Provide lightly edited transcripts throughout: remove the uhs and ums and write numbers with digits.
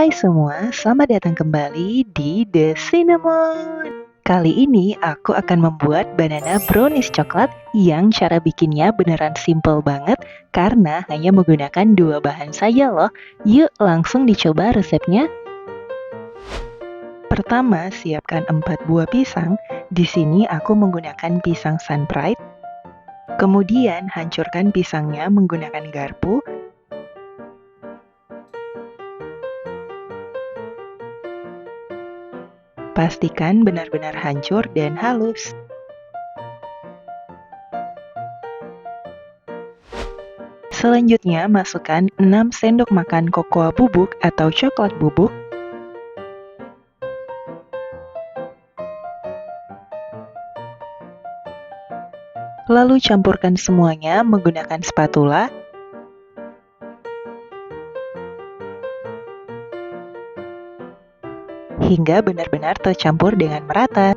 Hai semua, selamat datang kembali di The Cinnamon. Kali ini aku akan membuat banana brownies coklat yang cara bikinnya beneran simple banget karena hanya menggunakan 2 bahan saja loh. Yuk langsung dicoba resepnya. Pertama, siapkan 4 buah pisang. Di sini aku menggunakan pisang Sunpride. Kemudian hancurkan pisangnya menggunakan garpu. Pastikan benar-benar hancur dan halus. Selanjutnya, masukkan 6 sendok makan kokoa bubuk atau coklat bubuk. Lalu campurkan semuanya menggunakan spatula. Hingga benar-benar tercampur dengan merata.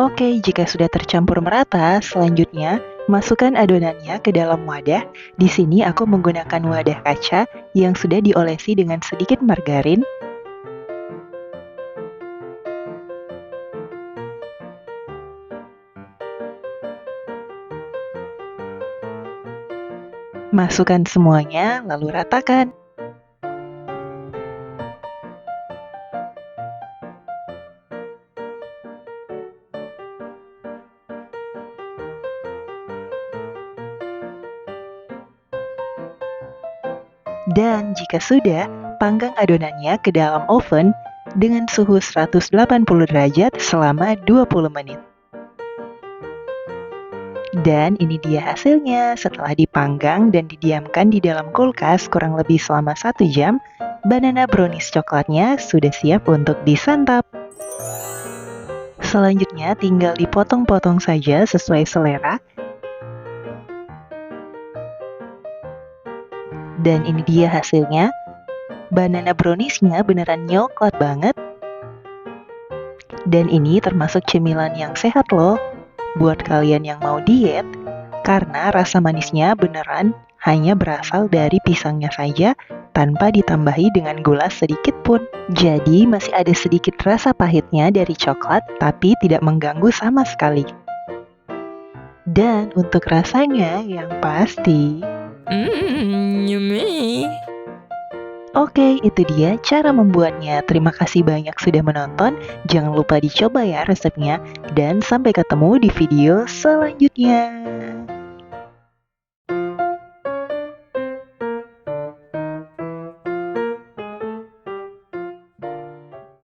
Oke, jika sudah tercampur merata, selanjutnya masukkan adonannya ke dalam wadah. Di sini aku menggunakan wadah kaca yang sudah diolesi dengan sedikit margarin. Masukkan semuanya, lalu ratakan. Dan jika sudah, panggang adonannya ke dalam oven dengan suhu 180 derajat selama 20 menit. Dan ini dia hasilnya. Setelah dipanggang dan didiamkan di dalam kulkas kurang lebih selama 1 jam, banana brownies coklatnya sudah siap untuk disantap. Selanjutnya tinggal dipotong-potong saja sesuai selera. Dan ini dia hasilnya. Banana browniesnya beneran nyoklat banget. Dan ini termasuk cemilan yang sehat loh buat kalian yang mau diet, karena rasa manisnya beneran hanya berasal dari pisangnya saja tanpa ditambahi dengan gula sedikit pun. Jadi masih ada sedikit rasa pahitnya dari coklat tapi tidak mengganggu sama sekali. Dan untuk rasanya yang pasti Yummy. Oke, itu dia cara membuatnya. Terima kasih banyak sudah menonton. Jangan lupa dicoba ya resepnya. Dan sampai ketemu di video selanjutnya.